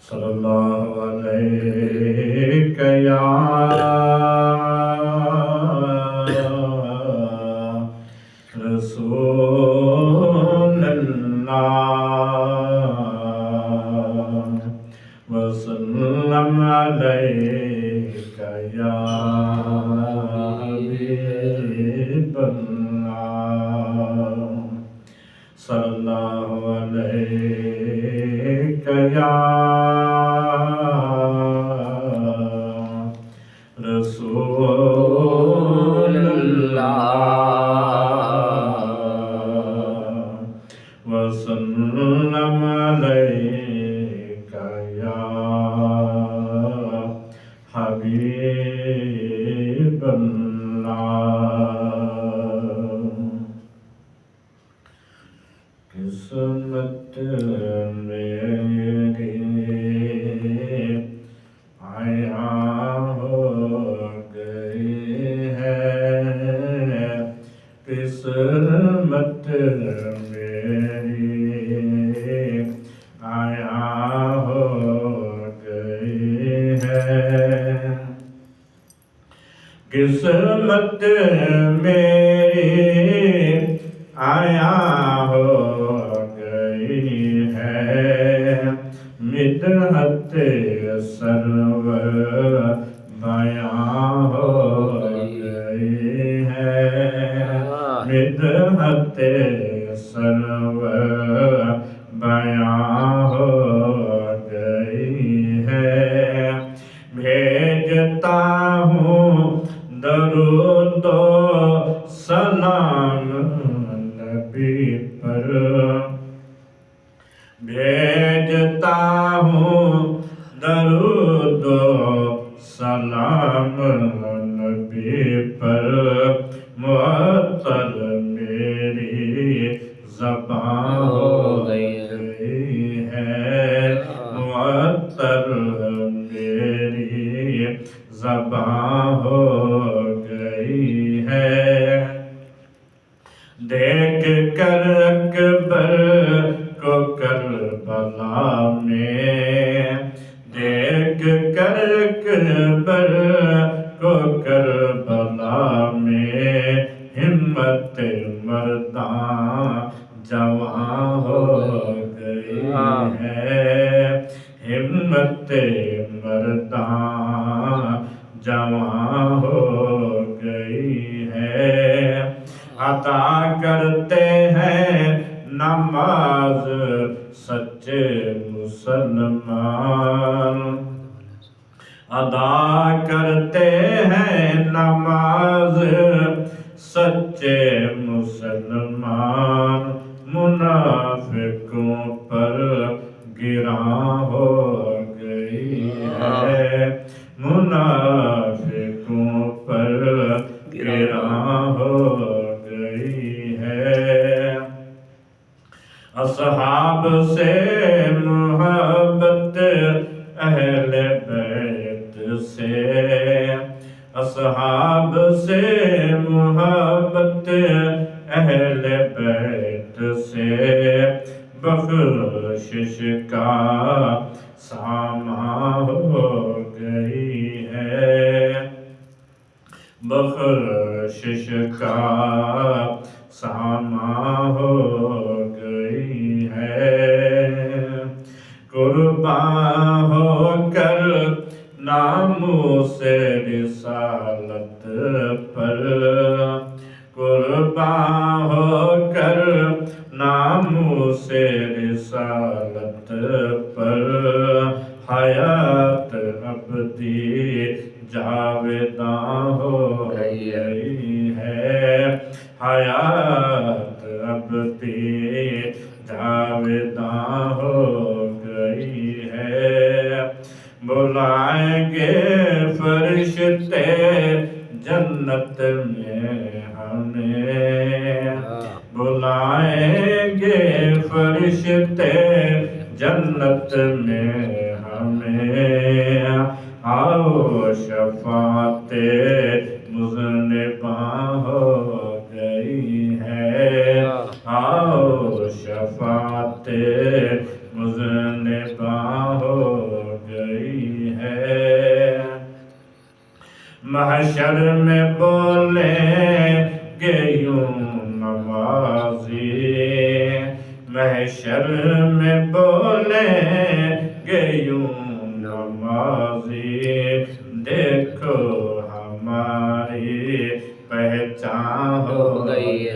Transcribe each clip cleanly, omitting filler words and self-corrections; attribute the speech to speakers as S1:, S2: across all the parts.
S1: صلی اللہ علیہ یا رسول اللہ وسلم علیک یا حبیب اللہ صلی اللہ علیہ یا رسول اللہ وسلم علیک یا حبیب اللہ قسمت میری عیاں ہو گئی ہے قسمت میری عیاں ہو گئی ہے قسمت میری عیاں ہو گئی ہے مدحت سرور بیاں ہو گئی ہے مدحت سرور بیاں ہو گئی ہے بھیجتا ہوں درود و سلام نبی پر بھیجتا ہوں درود و سلام نبی پر معطل میری زبان ہو گئی ہے معطل میری زبان ہو گئی ہے دیکھ کر اکبر کو کربلا میں دیکھ کر اکبر کو کربلا میں ہمت مرداں جواں ہو گئی ہے ہمت مرداں جواں ہو گئی ہے عطا کرتے ہیں نماز سچے مسلمان ادا کرتے ہیں نماز سچے مسلمان منافقوں پر گراں ہو گئی ہے منافقوں پر گراں ہو گئی ہے اصحاب سے محبت اہل بیت سے اصحاب سے محبت اہل بیت سے بخشش کا سامان ہو گئی ہے بخشش کا سامان ہو گئی ہے قربان ہو کر ناموس رسالت پر قربان ہو کر ناموس رسالت پر حیات ابدی جاویداں ہو گئی ہے حیات ابدی جاویداں ہو گئی ہے بلائیں گے فرشتے جنت میں ہمیں بلائیں گے فرشتے جنت میں ہمیں آؤ شفاعت مذنباں ہو گئی ہے آؤ شفاعت مذنباں ہو محشر میں بولیں گے یوں نمازی، محشر میں بولیں گے یوں نمازی، دیکھو ہماری پہچان ہو گئی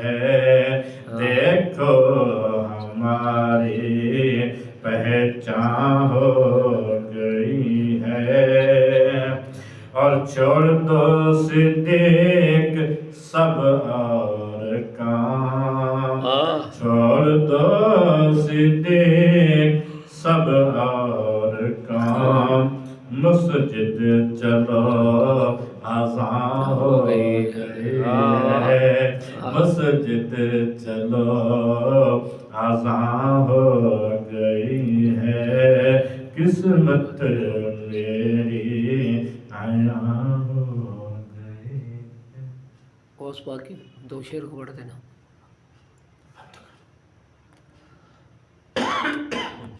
S1: ہے، دیکھو ہماری پہچان ہو گئی ہے، اور چھوڑ دو صدیق سب اور کام، چھوڑ دو صدیق سب اور کام، مسجد چلو اذان ہو گئی ہے، مسجد چلو اذان ہو گئی ہے، قسمت میری عیاں ہو گئی ہے۔
S2: اوس باقی 2 شعر کو پڑھ دینا۔